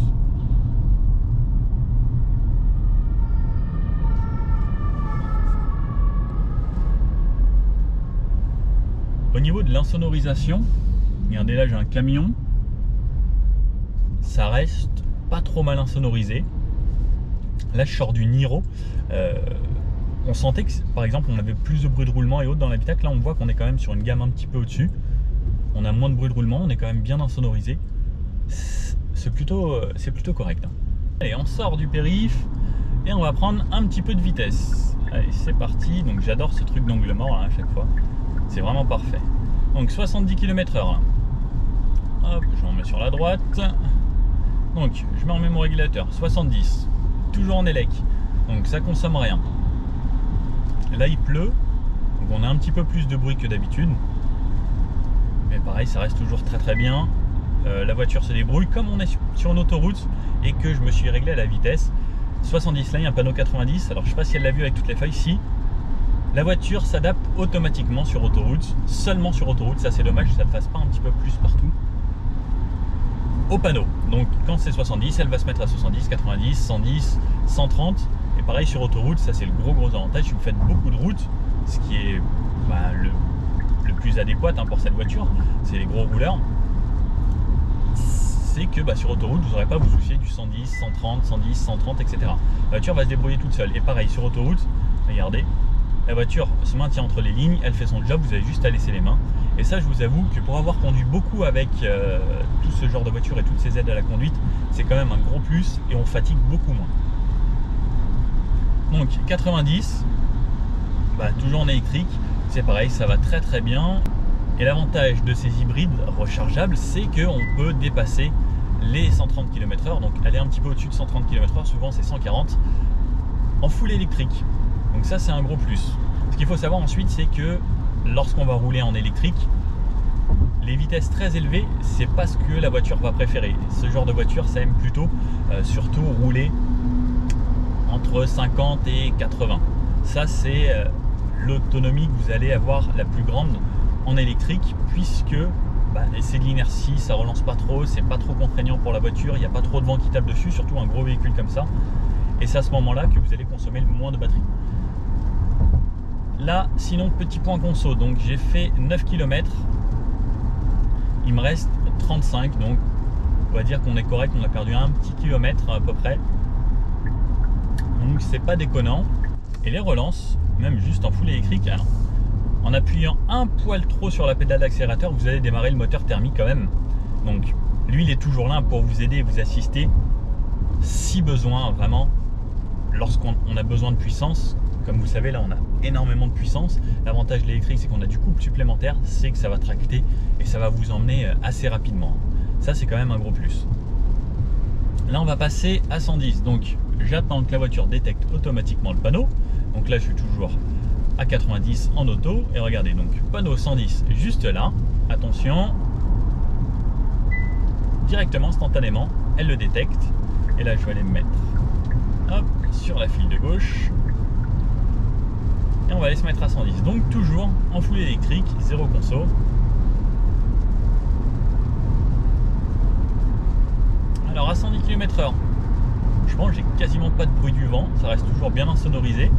Au niveau de l'insonorisation, regardez là, j'ai un camion. Ça reste pas trop mal insonorisé. Là, je sors du Niro. On sentait que, par exemple, on avait plus de bruit de roulement et autres dans l'habitacle. Là, on voit qu'on est quand même sur une gamme un petit peu au-dessus. On a moins de bruit de roulement, on est quand même bien insonorisé. C'est plutôt correct. Hein. Allez, on sort du périph' et on va prendre un petit peu de vitesse. Allez, c'est parti. Donc, j'adore ce truc d'angle mort là, à chaque fois. C'est vraiment parfait. Donc 70 km/h. Hop, je m'en mets sur la droite. Donc je me remets mon régulateur. 70. Toujours en élec. Donc ça consomme rien. Là il pleut. Donc on a un petit peu plus de bruit que d'habitude. Mais pareil, ça reste toujours très très bien. La voiture se débrouille. Comme on est sur une autoroute et que je me suis réglé à la vitesse. 70, là il y a un panneau 90. Alors je sais pas si elle l'a vu avec toutes les feuilles. Si. La voiture s'adapte automatiquement sur autoroute, seulement sur autoroute, ça c'est dommage que ça ne fasse pas un petit peu plus partout, au panneau. Donc quand c'est 70, elle va se mettre à 70, 90, 110, 130, et pareil sur autoroute, ça c'est le gros avantage si vous faites beaucoup de routes, ce qui est le plus adéquat pour cette voiture, c'est les gros rouleurs, c'est que sur autoroute, vous n'aurez pas à vous soucier du 110, 130, 110, 130, etc. La voiture va se débrouiller toute seule, et pareil sur autoroute, regardez, la voiture se maintient entre les lignes, elle fait son job, vous avez juste à laisser les mains. Et ça, je vous avoue que pour avoir conduit beaucoup avec tout ce genre de voiture et toutes ces aides à la conduite, c'est quand même un gros plus et on fatigue beaucoup moins. Donc 90, toujours en électrique, c'est pareil, ça va très très bien. Et l'avantage de ces hybrides rechargeables, c'est qu'on peut dépasser les 130 km/h, donc aller un petit peu au-dessus de 130 km/h, souvent c'est 140, en full électrique. Donc ça, c'est un gros plus. Ce qu'il faut savoir ensuite, c'est que lorsqu'on va rouler en électrique, les vitesses très élevées, c'est pas ce que la voiture va préférer. Ce genre de voiture, ça aime plutôt surtout rouler entre 50 et 80. Ça, c'est l'autonomie que vous allez avoir la plus grande en électrique, puisque c'est de l'inertie, ça relance pas trop, c'est pas trop contraignant pour la voiture, il n'y a pas trop de vent qui tape dessus, surtout un gros véhicule comme ça. Et c'est à ce moment-là que vous allez consommer le moins de batterie. Là, sinon, petit point conso, donc j'ai fait 9 km, il me reste 35, donc on va dire qu'on est correct, on a perdu un petit kilomètre à peu près. Donc c'est pas déconnant. Et les relances, même juste en full électrique, alors, en appuyant un poil trop sur la pédale d'accélérateur, vous allez démarrer le moteur thermique quand même. Donc lui, il est toujours là pour vous aider et vous assister si besoin, vraiment, lorsqu'on a besoin de puissance. Comme vous savez, là on a énormément de puissance. L'avantage de l'électrique, c'est qu'on a du couple supplémentaire, c'est que ça va tracter et ça va vous emmener assez rapidement. Ça, c'est quand même un gros plus. Là, on va passer à 110. Donc j'attends que la voiture détecte automatiquement le panneau. Donc là, je suis toujours à 90 en auto. Et regardez, donc panneau 110 juste là. Attention. Directement, instantanément, elle le détecte. Et là, je vais aller me mettre hop, sur la file de gauche. Et on va aller se mettre à 110. Donc toujours en full électrique, zéro conso. Alors à 110 km/h, je pense que j'ai quasiment pas de bruit du vent, ça reste toujours bien insonorisé.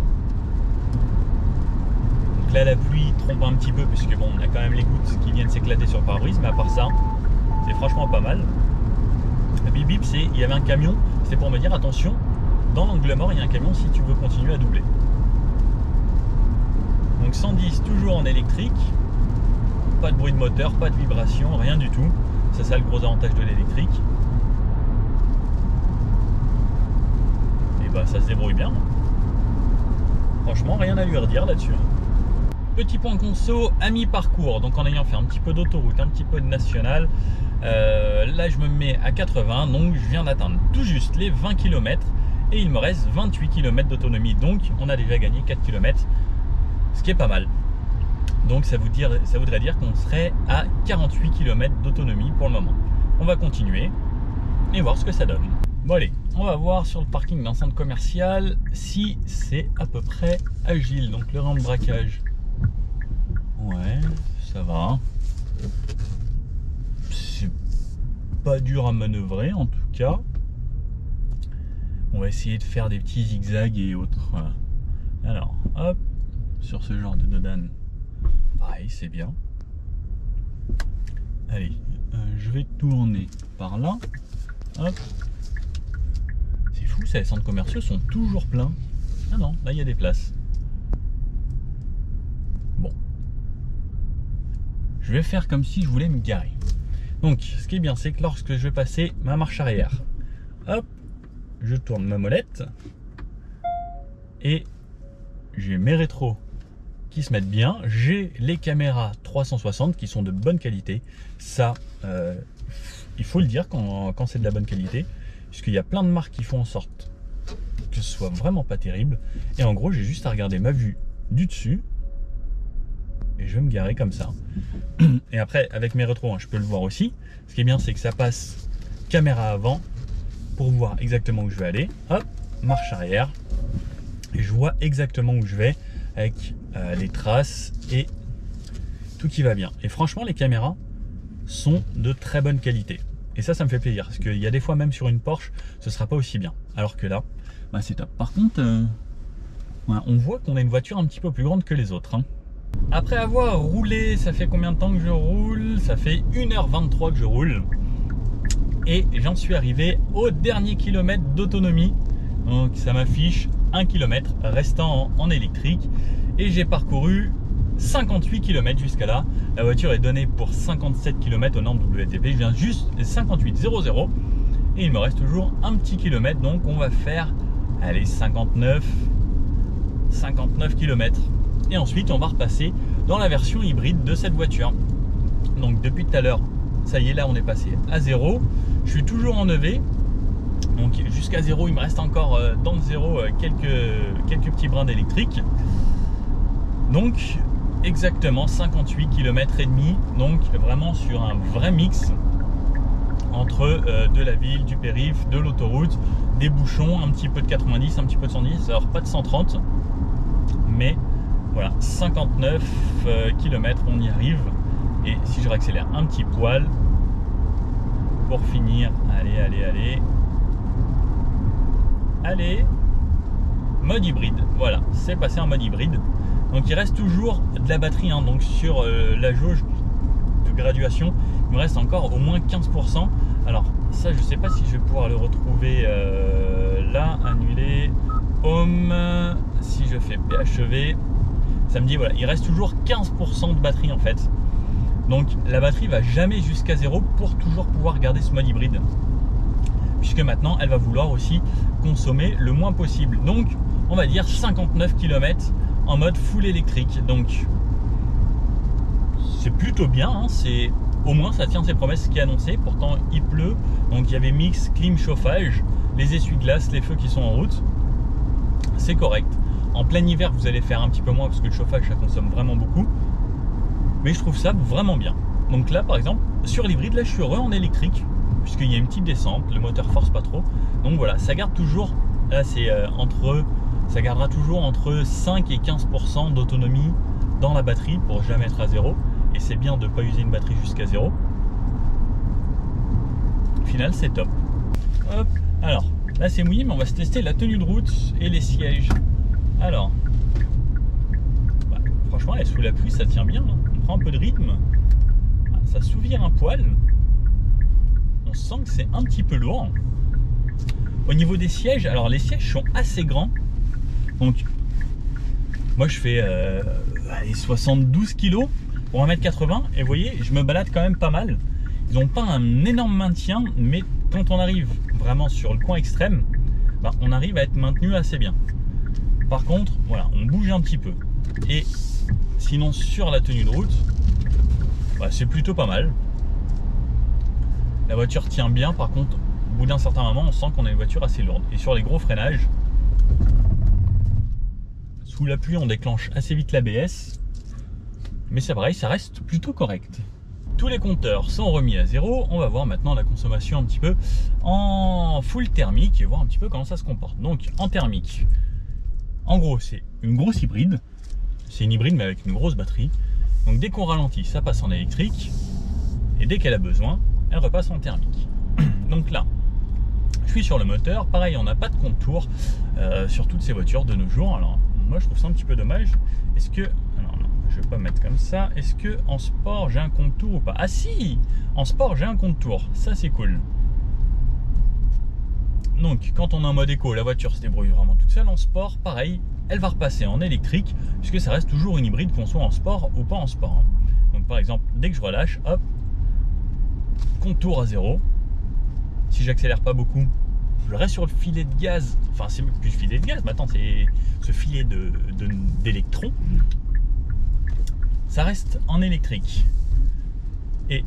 Donc là, la pluie trompe un petit peu, puisque bon, on a quand même les gouttes qui viennent s'éclater sur le pare-brise, mais à part ça, c'est franchement pas mal. Le bip bip, c'est il y avait un camion, c'est pour me dire attention, dans l'angle mort, il y a un camion si tu veux continuer à doubler. Donc 110 toujours en électrique, pas de bruit de moteur, pas de vibration, rien du tout. Ça, c'est le gros avantage de l'électrique. Et ça se débrouille bien. Franchement, rien à lui redire là-dessus. Petit point conso à mi-parcours, donc en ayant fait un petit peu d'autoroute, un petit peu de nationale, là je me mets à 80, donc je viens d'atteindre tout juste les 20 km et il me reste 28 km d'autonomie, donc on a déjà gagné 4 km, ce qui est pas mal. Donc ça voudrait dire qu'on serait à 48 km d'autonomie pour le moment. On va continuer et voir ce que ça donne. Bon allez, on va voir sur le parking d'un centre commercial si c'est à peu près agile. Donc le rang de braquage, ouais, ça va. C'est pas dur à manœuvrer en tout cas. On va essayer de faire des petits zigzags et autres. Alors, hop, sur ce genre de dodane, pareil, c'est bien. Allez, je vais tourner par là. Hop. C'est fou, ça, les centres commerciaux sont toujours pleins. Ah non, là il y a des places. Bon. Je vais faire comme si je voulais me garer. Donc, ce qui est bien, c'est que lorsque je vais passer ma marche arrière, hop, je tourne ma molette et j'ai mes rétros qui se mettent bien. J'ai les caméras 360 qui sont de bonne qualité. Ça, il faut le dire quand c'est de la bonne qualité, puisqu'il y a plein de marques qui font en sorte que ce soit vraiment pas terrible. Et en gros, j'ai juste à regarder ma vue du dessus et je vais me garer comme ça. Et après, avec mes rétros, je peux le voir aussi. Ce qui est bien, c'est que ça passe caméra avant pour voir exactement où je vais aller. Hop, marche arrière. Et je vois exactement où je vais avec les traces et tout qui va bien. Et franchement, les caméras sont de très bonne qualité. Et ça me fait plaisir. Parce qu'il y a des fois, même sur une Porsche, ce sera pas aussi bien. Alors que là, c'est top. Par contre, on voit qu'on a une voiture un petit peu plus grande que les autres. Après avoir roulé, ça fait combien de temps que je roule? Ça fait 1h23 que je roule. Et j'en suis arrivé au dernier kilomètre d'autonomie. Donc ça m'affiche 1 km restant en électrique. Et j'ai parcouru 58 km jusqu'à là. La voiture est donnée pour 57 km aux normes WLTP. Je viens juste 58,00 et il me reste toujours un petit kilomètre. Donc on va faire, allez, 59 km. Et ensuite on va repasser dans la version hybride de cette voiture. Donc depuis tout à l'heure, ça y est, là on est passé à 0. Je suis toujours en EV. Donc jusqu'à 0, il me reste encore dans le 0 quelques petits brins d'électrique. Donc exactement 58 km et demi. Donc vraiment sur un vrai mix entre de la ville, du périph', de l'autoroute, des bouchons, un petit peu de 90, un petit peu de 110, alors pas de 130. Mais voilà, 59 km, on y arrive. Et si je réaccélère un petit poil pour finir, allez, mode hybride. Voilà, c'est passé en mode hybride. Donc il reste toujours de la batterie, hein. Donc sur la jauge de graduation, il me reste encore au moins 15%. Alors ça, je sais pas si je vais pouvoir le retrouver là, annuler, home, si je fais PHEV, ça me dit voilà, il reste toujours 15% de batterie en fait. Donc la batterie va jamais jusqu'à 0 pour toujours pouvoir garder ce mode hybride, puisque maintenant elle va vouloir aussi consommer le moins possible. Donc on va dire 59 km en mode full électrique. Donc c'est plutôt bien, hein. C'est au moins ça tient ses promesses, ce qui est annoncé. Pourtant il pleut, donc il y avait mix clim chauffage, les essuie-glaces, les feux qui sont en route, c'est correct. En plein hiver vous allez faire un petit peu moins parce que le chauffage ça consomme vraiment beaucoup, mais je trouve ça vraiment bien. Donc là par exemple sur l'hybride, là je suis heureux en électrique puisqu'il y a une petite descente, le moteur force pas trop. Donc voilà, ça garde toujours, là c'est ça gardera toujours entre 5 et 15% d'autonomie dans la batterie pour jamais être à 0. Et c'est bien de ne pas user une batterie jusqu'à 0. Au final c'est top. Hop. Alors là c'est mouillé, mais on va se tester la tenue de route et les sièges. Alors bah, franchement là, sous la pluie ça tient bien, hein. On prend un peu de rythme, ça s'ouvre un poil, on sent que c'est un petit peu lourd. Au niveau des sièges, alors les sièges sont assez grands. Donc moi je fais 72 kg pour 1m80 et vous voyez je me balade quand même pas mal. Ils n'ont pas un énorme maintien, mais quand on arrive vraiment sur le coin extrême, bah, on arrive à être maintenu assez bien. Par contre voilà, on bouge un petit peu. Et sinon sur la tenue de route, bah, c'est plutôt pas mal. La voiture tient bien, par contre au bout d'un certain moment on sent qu'on a une voiture assez lourde. Et sur les gros freinages, sous la pluie on déclenche assez vite l'ABS, mais c'est pareil, ça reste plutôt correct. Tous les compteurs sont remis à 0. On va voir maintenant la consommation un petit peu en full thermique et voir un petit peu comment ça se comporte. Donc en thermique, en gros c'est une grosse hybride, c'est une hybride mais avec une grosse batterie. Donc dès qu'on ralentit ça passe en électrique et dès qu'elle a besoin elle repasse en thermique. Donc là je suis sur le moteur, pareil on n'a pas de contour sur toutes ces voitures de nos jours. Alors moi je trouve ça un petit peu dommage. Est-ce que, alors non, je vais pas mettre comme ça, est-ce que en sport j'ai un contour ou pas? Ah si, en sport j'ai un contour, ça c'est cool. Donc quand on est en mode éco, la voiture se débrouille vraiment toute seule. En sport pareil, elle va repasser en électrique puisque ça reste toujours une hybride, qu'on soit en sport ou pas en sport. Donc par exemple dès que je relâche, hop, contour à 0. Si j'accélère pas beaucoup, je reste sur le filet de gaz, enfin c'est plus le filet de gaz maintenant, c'est ce filet d'électrons. Ça reste en électrique. Et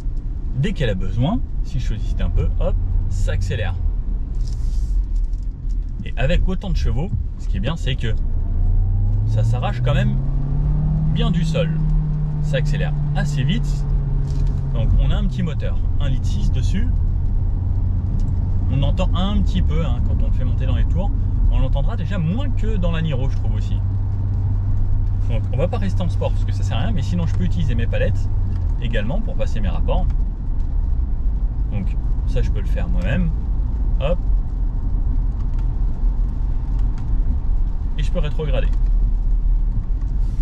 dès qu'elle a besoin, si je sollicite un peu, hop, ça accélère. Et avec autant de chevaux, ce qui est bien, c'est que ça s'arrache quand même bien du sol. Ça accélère assez vite. Donc on a un petit moteur, 1,6 litre dessus. On entend un petit peu hein, quand on le fait monter dans les tours. On l'entendra déjà moins que dans la Niro, je trouve aussi. Donc on va pas rester en sport parce que ça sert à rien, mais sinon je peux utiliser mes palettes également pour passer mes rapports. Donc ça je peux le faire moi-même. Hop. Et je peux rétrograder.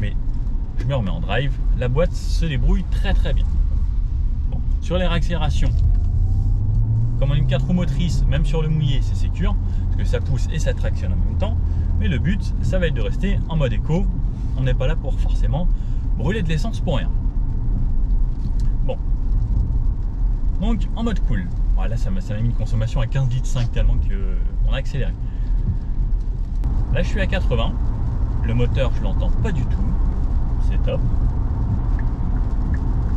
Mais je me remets en drive. La boîte se débrouille très très bien. Bon. Sur les réaccélérations, comme on a une 4 roues motrices, même sur le mouillé, c'est sécure, parce que ça pousse et ça tractionne en même temps. Mais le but, ça va être de rester en mode éco. On n'est pas là pour forcément brûler de l'essence pour rien. Bon. Donc en mode cool. Voilà, ça m'a mis une consommation à 15,5 litres tellement qu'on a accéléré. Là je suis à 80. Le moteur je l'entends pas du tout. C'est top.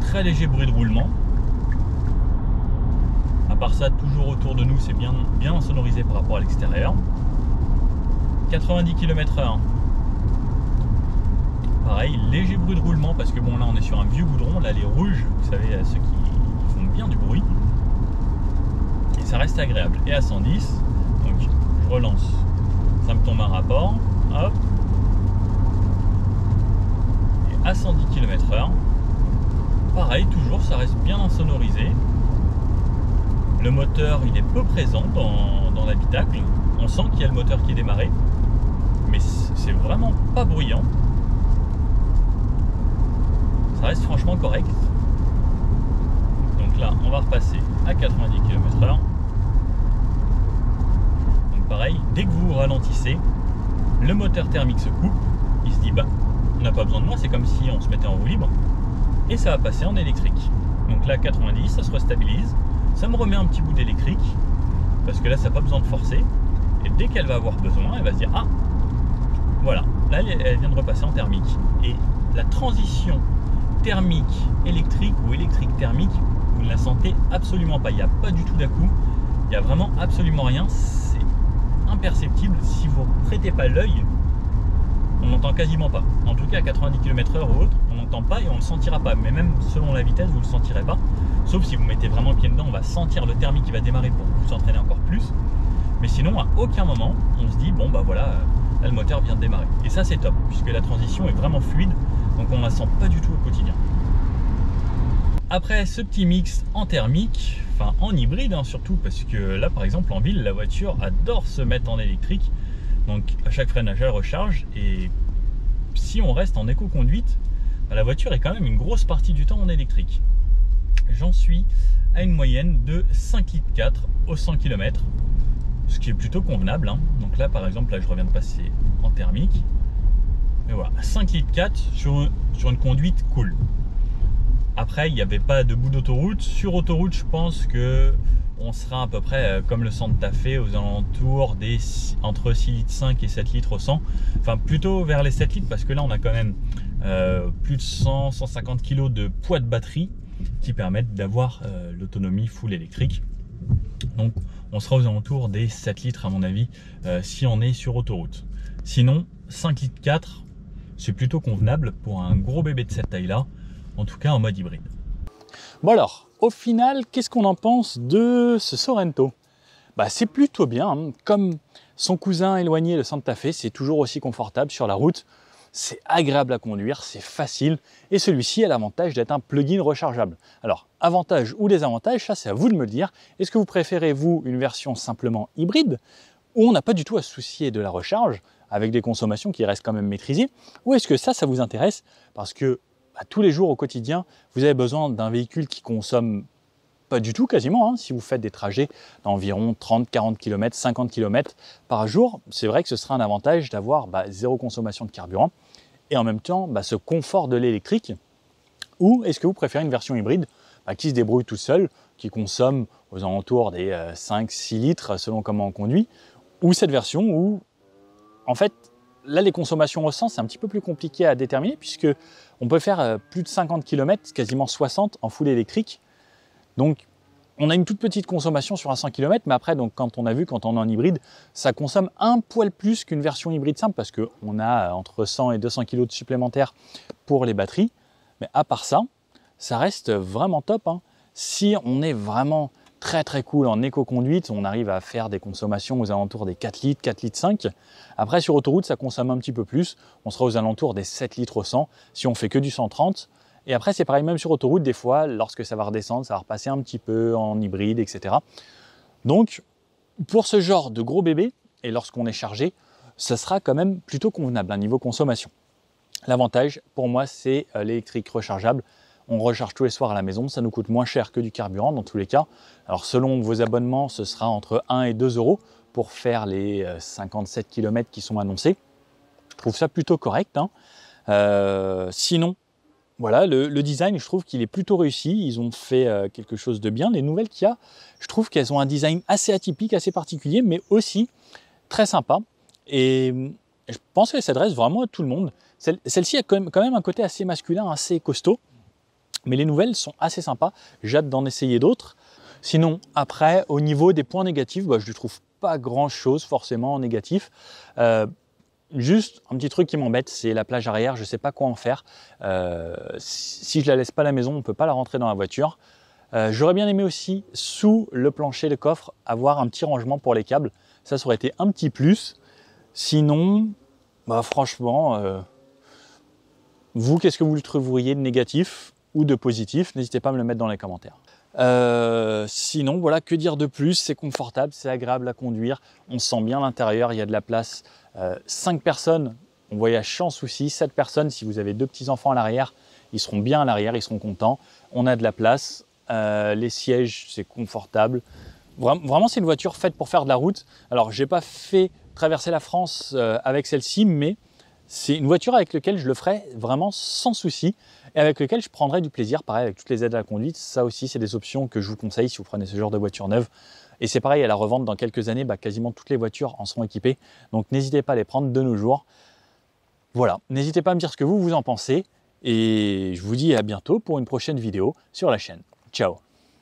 Très léger bruit de roulement. À part ça, toujours autour de nous, c'est bien sonorisé par rapport à l'extérieur. 90 km/h. Pareil, léger bruit de roulement parce que bon là on est sur un vieux goudron, là les rouges, vous savez, ceux qui font bien du bruit. Et ça reste agréable. Et à 110, donc je relance, ça me tombe un rapport, hop. Et à 110 km/h, pareil, toujours ça reste bien insonorisé. Le moteur il est peu présent dans l'habitacle. On sent qu'il y a le moteur qui est démarré, mais c'est vraiment pas bruyant. Ça reste franchement correct. Donc là on va repasser à 90 km/h. Donc pareil, dès que vous ralentissez, le moteur thermique se coupe. Il se dit bah on n'a pas besoin de moi, c'est comme si on se mettait en roue libre. Et ça va passer en électrique. Donc là 90, ça se restabilise. Ça me remet un petit bout d'électrique, parce que là ça n'a pas besoin de forcer. Et dès qu'elle va avoir besoin, elle va se dire ah, voilà, là elle vient de repasser en thermique. Et la transition thermique électrique ou électrique thermique, vous ne la sentez absolument pas. Il n'y a pas du tout d'à-coup, il n'y a vraiment absolument rien. C'est imperceptible. Si vous ne prêtez pas l'œil, on n'entend quasiment pas. En tout cas à 90 km/h ou autre, on n'entend pas et on ne le sentira pas. Mais même selon la vitesse, vous ne le sentirez pas. Sauf si vous mettez vraiment le pied dedans, on va sentir le thermique qui va démarrer pour vous entraîner encore plus. Mais sinon, à aucun moment, on se dit, bon bah voilà, là le moteur vient de démarrer. Et ça c'est top, puisque la transition est vraiment fluide, donc on ne la sent pas du tout au quotidien. Après ce petit mix en thermique, enfin en hybride hein, surtout, parce que là par exemple en ville, la voiture adore se mettre en électrique. Donc à chaque freinage, elle recharge, et si on reste en éco-conduite, bah, la voiture est quand même une grosse partie du temps en électrique. J'en suis à une moyenne de 5,4 litres au 100 km, ce qui est plutôt convenable. Hein. Donc là par exemple, là je reviens de passer en thermique. Et voilà, 5,4 litres sur une conduite cool. Après, il n'y avait pas de bout d'autoroute. Sur autoroute, je pense que on sera à peu près comme le Santa Fe, aux alentours des entre 6,5 litres et 7 litres au 100. Enfin, plutôt vers les 7 litres, parce que là, on a quand même plus de 100-150 kg de poids de batterie qui permettent d'avoir l'autonomie full électrique. Donc, on sera aux alentours des 7 litres, à mon avis, si on est sur autoroute. Sinon, 5,4 litres, c'est plutôt convenable pour un gros bébé de cette taille-là, en tout cas en mode hybride. Bon alors, au final, qu'est-ce qu'on en pense de ce Sorento? Bah, c'est plutôt bien, hein. Comme son cousin éloigné, le Santa Fe, c'est toujours aussi confortable sur la route. C'est agréable à conduire, c'est facile, et celui-ci a l'avantage d'être un plug-in rechargeable. Alors, avantage ou désavantage, ça c'est à vous de me le dire. Est-ce que vous préférez, vous, une version simplement hybride, où on n'a pas du tout à se soucier de la recharge, avec des consommations qui restent quand même maîtrisées, ou est-ce que ça vous intéresse parce que tous les jours au quotidien, vous avez besoin d'un véhicule qui consomme pas du tout quasiment, hein, si vous faites des trajets d'environ 30, 40 km, 50 km par jour, c'est vrai que ce sera un avantage d'avoir zéro consommation de carburant et en même temps ce confort de l'électrique. Ou est-ce que vous préférez une version hybride qui se débrouille tout seul, qui consomme aux alentours des 5-6 litres selon comment on conduit, ou cette version où en fait là les consommations au 100 c'est un petit peu plus compliqué à déterminer puisque on peut faire plus de 50 km, quasiment 60 en full électrique. Donc on a une toute petite consommation sur un 100 km, mais après donc, quand on a vu, quand on est en hybride, ça consomme un poil plus qu'une version hybride simple parce qu'on a entre 100 et 200 kg de supplémentaires pour les batteries. Mais à part ça, ça reste vraiment top. Hein. Si on est vraiment très très cool en éco-conduite, on arrive à faire des consommations aux alentours des 4 litres, 4 litres 5. Après sur autoroute, ça consomme un petit peu plus. On sera aux alentours des 7 litres au 100 si on fait que du 130. Et après c'est pareil, même sur autoroute, des fois, lorsque ça va redescendre, ça va repasser un petit peu en hybride, etc. Donc pour ce genre de gros bébé, et lorsqu'on est chargé, ça sera quand même plutôt convenable, niveau consommation. L'avantage pour moi, c'est l'électrique rechargeable. On recharge tous les soirs à la maison, ça nous coûte moins cher que du carburant dans tous les cas. Alors selon vos abonnements, ce sera entre 1 et 2 € pour faire les 57 km qui sont annoncés. Je trouve ça plutôt correct, hein. Sinon, voilà, le design, je trouve qu'il est plutôt réussi. Ils ont fait quelque chose de bien. Les nouvelles Kia, je trouve qu'elles ont un design assez atypique, assez particulier, mais aussi très sympa. Et je pense qu'elle s'adresse vraiment à tout le monde. Celle-ci a quand même un côté assez masculin, assez costaud. Mais les nouvelles sont assez sympas. J'ai hâte d'en essayer d'autres. Sinon, après, au niveau des points négatifs, je ne trouve pas grand-chose forcément négatif. Juste un petit truc qui m'embête, c'est la plage arrière. Je ne sais pas quoi en faire. Si je ne la laisse pas à la maison, on ne peut pas la rentrer dans la voiture. J'aurais bien aimé aussi, sous le plancher, le coffre, avoir un petit rangement pour les câbles. Ça aurait été un petit plus. Sinon, franchement, vous, qu'est-ce que vous le trouveriez de négatif ou de positif? N'hésitez pas à me le mettre dans les commentaires. Sinon, voilà, que dire de plus? C'est confortable, c'est agréable à conduire. On sent bien l'intérieur, il y a de la place. 5 personnes, on voyage sans souci. 7 personnes, si vous avez 2 petits-enfants à l'arrière, ils seront bien à l'arrière, ils seront contents. On a de la place. Les sièges, c'est confortable. Vraiment, c'est une voiture faite pour faire de la route. Alors, je n'ai pas fait traverser la France avec celle-ci, mais c'est une voiture avec laquelle je le ferai vraiment sans souci et avec laquelle je prendrai du plaisir, pareil avec toutes les aides à la conduite. Ça aussi, c'est des options que je vous conseille si vous prenez ce genre de voiture neuve. Et c'est pareil, à la revente dans quelques années, quasiment toutes les voitures en seront équipées. Donc n'hésitez pas à les prendre de nos jours. Voilà, n'hésitez pas à me dire ce que vous en pensez. Et je vous dis à bientôt pour une prochaine vidéo sur la chaîne. Ciao!